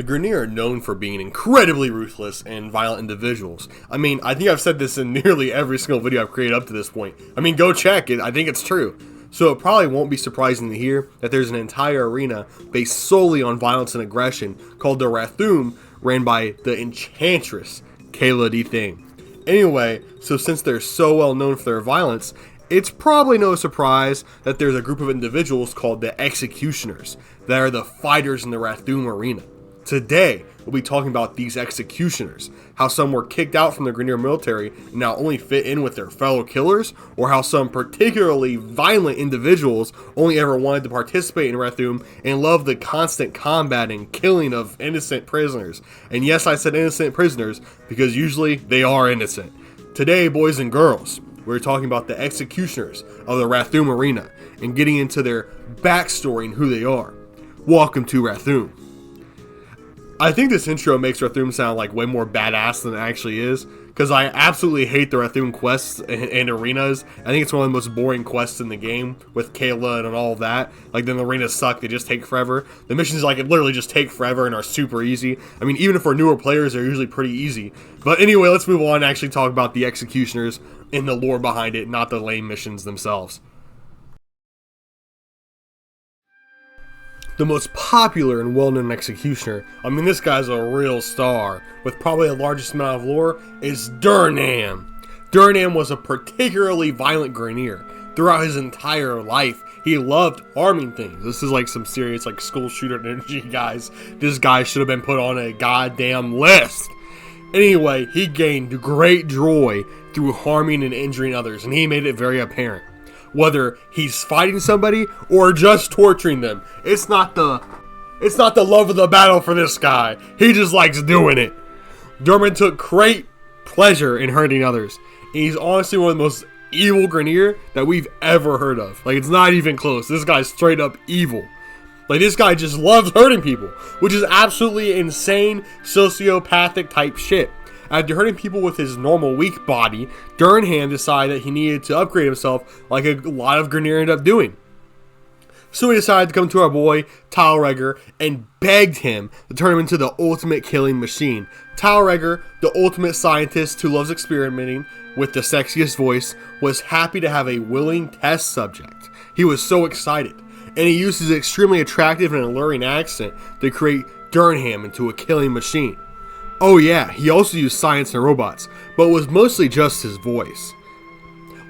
The Grineer are known for being incredibly ruthless and violent individuals. I mean, I think I've said this in nearly every single video I've created up to this point. I mean, go check it. I think it's true. So it probably won't be surprising to hear that there's an entire arena based solely on violence and aggression called the Rathum, ran by the Enchantress, Kayla D. Thing. Anyway, so since they're so well known for their violence, it's probably no surprise that there's a group of individuals called the Executioners that are the fighters in the Rathum arena. Today, we'll be talking about these Executioners, how some were kicked out from the Grineer military and now only fit in with their fellow killers, or how some particularly violent individuals only ever wanted to participate in Rathum and loved the constant combat and killing of innocent prisoners. And yes, I said innocent prisoners, because usually they are innocent. Today, boys and girls, we're talking about the Executioners of the Rathum arena and getting into their backstory and who they are. Welcome to Rathum. I think this intro makes Rathum sound like way more badass than it actually is, because I absolutely hate the Rathum quests and arenas. I think it's one of the most boring quests in the game with Kayla and all of that. Like, then the arenas suck, they just take forever. The missions, like, it literally just take forever and are super easy. I mean, even for newer players, they're usually pretty easy. But anyway, let's move on and actually talk about the Executioners and the lore behind it, not the lame missions themselves. The most popular and well-known Executioner, I mean, this guy's a real star, with probably the largest amount of lore, is Dhurnam. Dhurnam was a particularly violent Grineer. Throughout his entire life, he loved harming things. This is like some serious like school shooter energy, guys. This guy should have been put on a goddamn list. Anyway, he gained great joy through harming and injuring others, and he made it very apparent. Whether he's fighting somebody or just torturing them, it's not the love of the battle for this guy. He just likes doing it. Dhurnam took great pleasure in hurting others. And he's honestly one of the most evil Grineer that we've ever heard of. Like, it's not even close. This guy's straight up evil. Like, this guy just loves hurting people, which is absolutely insane, sociopathic type shit. After hurting people with his normal weak body, Dhurnam decided that he needed to upgrade himself like a lot of Grineer ended up doing. So he decided to come to our boy, Talregger, and begged him to turn him into the ultimate killing machine. Talregger, the ultimate scientist who loves experimenting with the sexiest voice, was happy to have a willing test subject. He was so excited, and he used his extremely attractive and alluring accent to create Dhurnam into a killing machine. Oh yeah, he also used science and robots, but it was mostly just his voice.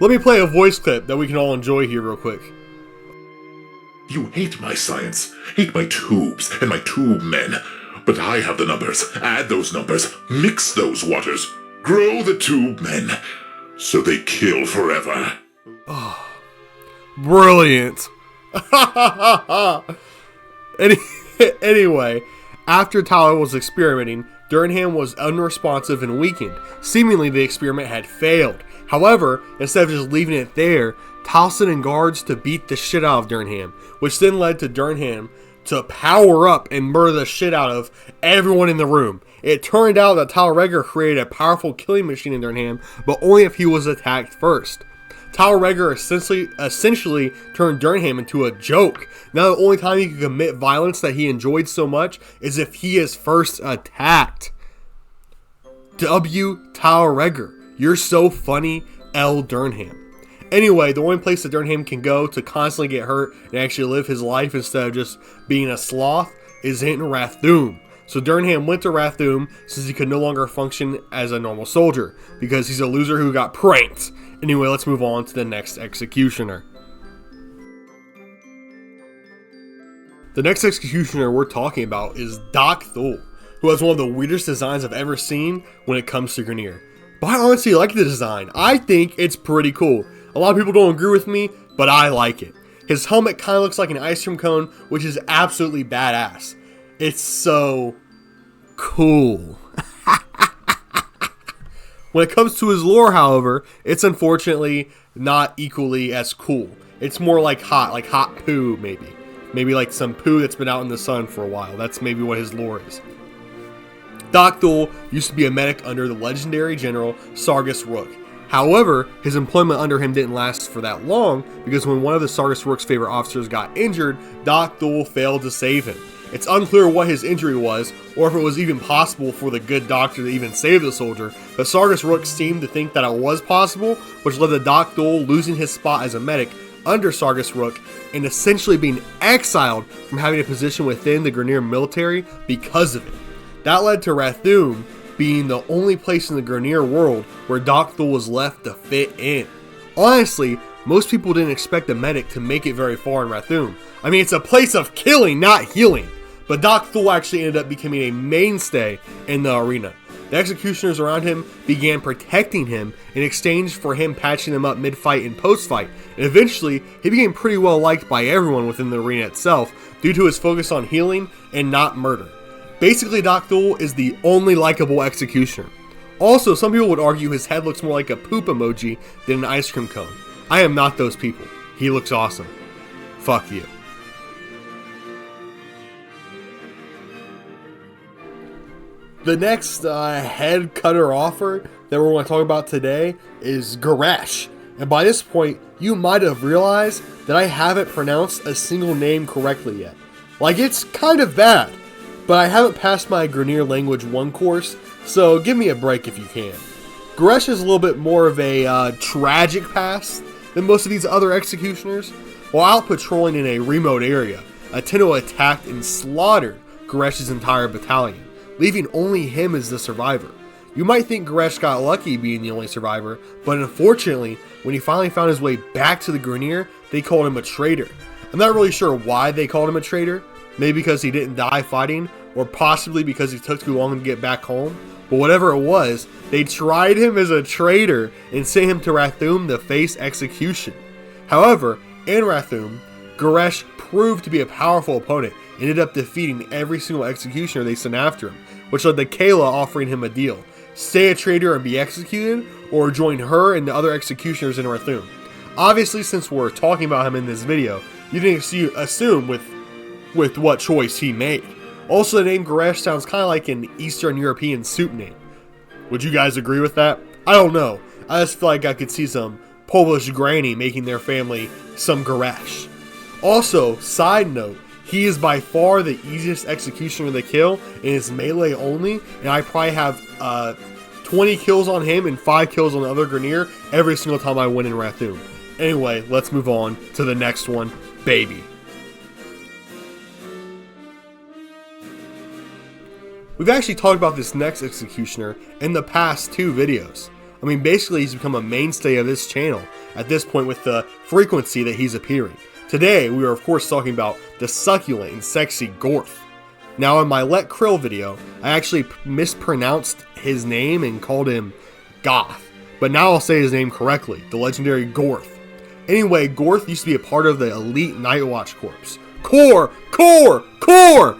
Let me play a voice clip that we can all enjoy here real quick. You hate my science, hate my tubes and my tube men, but I have the numbers. Add those numbers, mix those waters, grow the tube men, so they kill forever. Oh, brilliant. Anyway, after Tyler was experimenting, Dhurnam was unresponsive and weakened. Seemingly the experiment had failed. However, instead of just leaving it there, Tal sent in guards to beat the shit out of Dhurnam, which then led to Dhurnam to power up and murder the shit out of everyone in the room. It turned out that Talregger created a powerful killing machine in Dhurnam, but only if he was attacked first. Talregger essentially turned Dhurnam into a joke. Now the only time he could commit violence that he enjoyed so much is if he is first attacked. W. Talregger, you're so funny, L. Dhurnam. Anyway, the only place that Dhurnam can go to constantly get hurt and actually live his life instead of just being a sloth is in Rathum. So Dhurnam went to Rathum since he could no longer function as a normal soldier because he's a loser who got pranked. Anyway, let's move on to the next Executioner. The next Executioner we're talking about is Dok Thul, who has one of the weirdest designs I've ever seen when it comes to Grineer. But I honestly like the design. I think it's pretty cool. A lot of people don't agree with me, but I like it. His helmet kind of looks like an ice cream cone, which is absolutely badass. It's so cool. When it comes to his lore, however, it's unfortunately not equally as cool. It's more like hot poo maybe. Maybe like some poo that's been out in the sun for a while. That's maybe what his lore is. Dok Thul used to be a medic under the legendary general Sargus Rook. However, his employment under him didn't last for that long because when one of the Sargus Rook's favorite officers got injured, Dok Thul failed to save him. It's unclear what his injury was, or if it was even possible for the good doctor to even save the soldier, but Sargus Rook seemed to think that it was possible, which led to Dok Thul losing his spot as a medic under Sargus Rook and essentially being exiled from having a position within the Grineer military because of it. That led to Rathoum being the only place in the Grineer world where Dok Thul was left to fit in. Honestly, most people didn't expect a medic to make it very far in Rathoum. I mean, it's a place of killing, not healing. But Dok Thul actually ended up becoming a mainstay in the arena. The executioners around him began protecting him in exchange for him patching them up mid-fight and post-fight. And eventually, he became pretty well liked by everyone within the arena itself due to his focus on healing and not murder. Basically, Dok Thul is the only likable executioner. Also, some people would argue his head looks more like a poop emoji than an ice cream cone. I am not those people. He looks awesome. Fuck you. The next head cutter offer that we're going to talk about today is Garash. And by this point, you might have realized that I haven't pronounced a single name correctly yet. Like, it's kind of bad. But I haven't passed my Grineer Language 1 course, so give me a break if you can. Garesh is a little bit more of a tragic past than most of these other executioners. While out patrolling in a remote area, a Tenno attacked and slaughtered Garesh's entire battalion, leaving only him as the survivor. You might think Garesh got lucky being the only survivor, but unfortunately, when he finally found his way back to the Grineer, they called him a traitor. I'm not really sure why they called him a traitor. Maybe because he didn't die fighting, or possibly because he took too long to get back home. But whatever it was, they tried him as a traitor and sent him to Rathoum to face execution. However, in Rathoum, Garesh proved to be a powerful opponent and ended up defeating every single executioner they sent after him, which led to Kayla offering him a deal: stay a traitor and be executed, or join her and the other executioners in Rathoum. Obviously, since we're talking about him in this video, you can assume with what choice he made. Also, the name Garesh sounds kind of like an Eastern European soup name. Would you guys agree with that? I don't know. I just feel like I could see some Polish granny making their family some Garash. Also, side note, he is by far the easiest executioner to kill and is melee only, and I probably have 20 kills on him and 5 kills on the other Grineer every single time I win in Rathoum. Anyway, let's move on to the next one, Baby. We've actually talked about this next executioner in the past 2 videos. I mean, basically he's become a mainstay of this channel at this point with the frequency that he's appearing. Today, we are of course talking about the succulent and sexy Gorth. Now in my Let Krill video, I actually mispronounced his name and called him Goth. But now I'll say his name correctly, the legendary Gorth. Anyway, Gorth used to be a part of the elite Night Watch Corps. Core!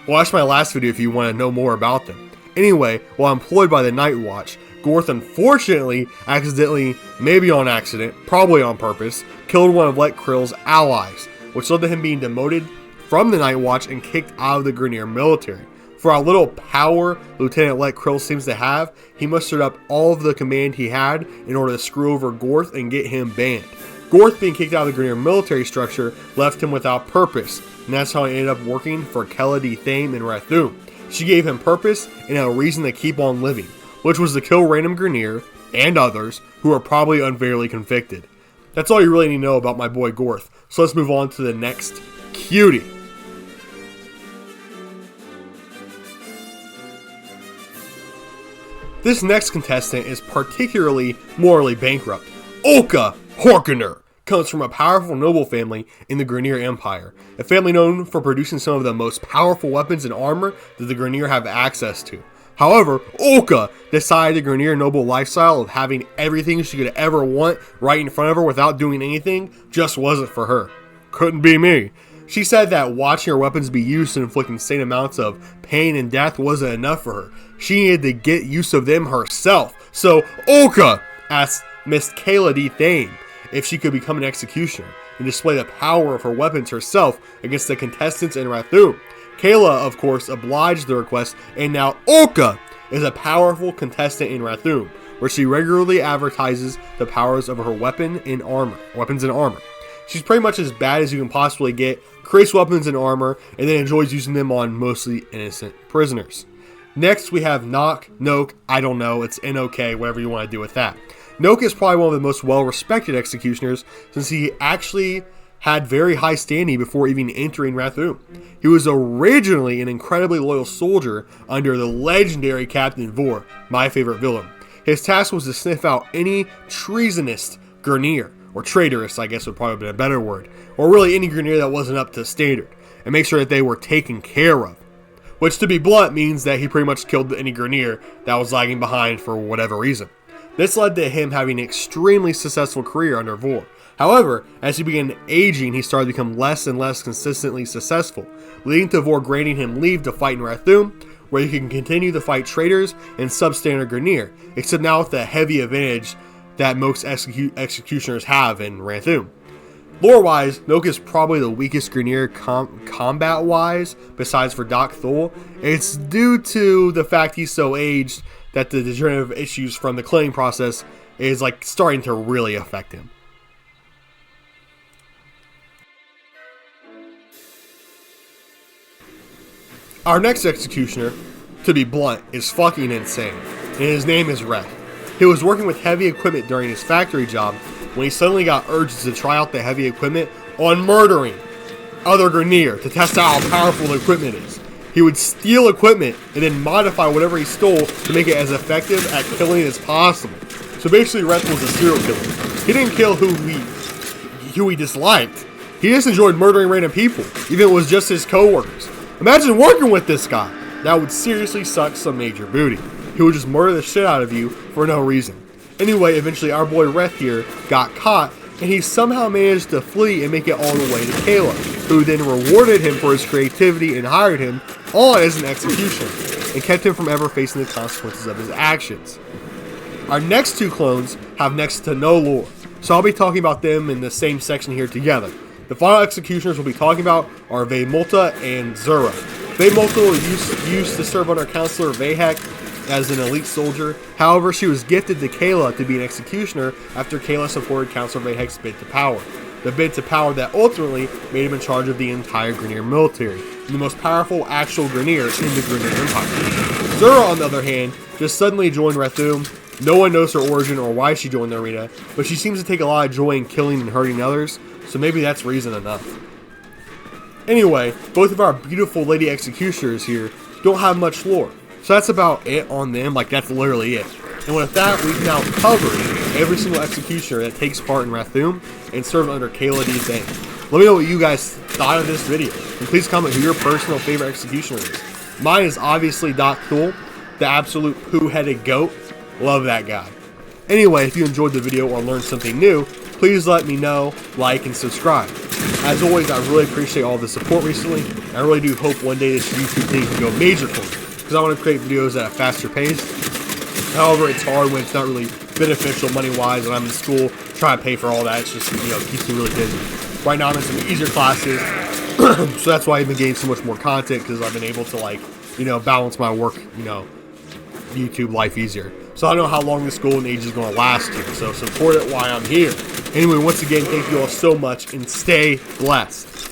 Watch my last video if you want to know more about them. Anyway, while employed by the Night Watch, Gorth unfortunately accidentally, maybe on accident, probably on purpose, killed one of Let Krill's allies, which led to him being demoted from the Night Watch and kicked out of the Grineer military. For how little power Lieutenant Let Krill seems to have, he mustered up all of the command he had in order to screw over Gorth and get him banned. Gorth being kicked out of the Grineer military structure left him without purpose, and that's how he ended up working for Kela di Thame in Rathoum. She gave him purpose and a reason to keep on living, which was to kill random Grineer and others who are probably unfairly convicted. That's all you really need to know about my boy Gorth, so let's move on to the next cutie. This next contestant is particularly morally bankrupt. Olka Horkener comes from a powerful noble family in the Grineer Empire, a family known for producing some of the most powerful weapons and armor that the Grineer have access to. However, Olka decided the Grineer noble lifestyle of having everything she could ever want right in front of her without doing anything just wasn't for her. Couldn't be me. She said that watching her weapons be used to inflict insane amounts of pain and death wasn't enough for her. She needed to get use of them herself. So Olka asked Miss Kela di Thame if she could become an executioner and display the power of her weapons herself against the contestants in Rathoum. Kayla, of course, obliged the request, and now Olka is a powerful contestant in Rathoum, where she regularly advertises the powers of her weapons and armor. She's pretty much as bad as you can possibly get, creates weapons and armor, and then enjoys using them on mostly innocent prisoners. Next, we have Noke, I don't know, it's N-O-K, whatever you want to do with that. Noke is probably one of the most well-respected executioners, since he actually had very high standing before even entering Rathum. He was originally an incredibly loyal soldier under the legendary Captain Vor, my favorite villain. His task was to sniff out any treasonous Grineer, or traitorous I guess would probably be a better word, or really any Grineer that wasn't up to standard, and make sure that they were taken care of. Which, to be blunt, means that he pretty much killed any Grineer that was lagging behind for whatever reason. This led to him having an extremely successful career under Vor. However, as he began aging, he started to become less and less consistently successful, leading to Vor granting him leave to fight in Rathum, where he can continue to fight traitors and substandard Grineer, except now with the heavy advantage that most executioners have in Rathum. Lore-wise, Noke is probably the weakest Grineer combat-wise, besides for Dok Thul. It's due to the fact he's so aged that the degenerative issues from the cloning process is like starting to really affect him. Our next executioner, to be blunt, is fucking insane, and his name is Reth. He was working with heavy equipment during his factory job when he suddenly got urges to try out the heavy equipment on murdering other Grineer to test out how powerful the equipment is. He would steal equipment and then modify whatever he stole to make it as effective at killing as possible. So basically Reth was a serial killer. He didn't kill who he disliked. He just enjoyed murdering random people, even if it was just his co-workers. Imagine working with this guy. That would seriously suck some major booty. He would just murder the shit out of you for no reason. Anyway, eventually our boy Reth here got caught, and he somehow managed to flee and make it all the way to Kayla, who then rewarded him for his creativity and hired him on as an executioner, and kept him from ever facing the consequences of his actions. Our next two clones have next to no lore, so I'll be talking about them in the same section here together. The final executioners we'll be talking about are Voy Molta and Zura. Voy Molta used to serve under Counselor Vahek as an elite soldier. However, she was gifted to Kayla to be an executioner after Kayla supported Counselor Vahek's bid to power. The bid to power that ultimately made him in charge of the entire Grineer military, and the most powerful actual Grineer in the Grineer Empire. Zura, on the other hand, just suddenly joined Rathum. No one knows her origin or why she joined the arena, but she seems to take a lot of joy in killing and hurting others, so maybe that's reason enough. Anyway, both of our beautiful lady executioners here don't have much lore, so that's about it on them, like that's literally it. And with that, we've now covered every single executioner that takes part in Rathum and served under Kayla D's name. Let me know what you guys thought of this video, and please comment who your personal favorite executioner is. Mine is obviously Dok Thul, the absolute poo-headed goat. Love that guy. Anyway, if you enjoyed the video or learned something new, please let me know, like, and subscribe. As always, I really appreciate all the support recently. I really do hope one day this YouTube thing can go major for me, because I want to create videos at a faster pace. However, it's hard when it's not really beneficial money-wise, and I'm in school trying to pay for all that. It's just, keeps me really busy. Right now I'm in some easier classes, so that's why I've been getting so much more content, because I've been able to, balance my work, YouTube life easier. So I don't know how long this golden age is going to last here, so support it while I'm here. Anyway, once again, thank you all so much, and stay blessed.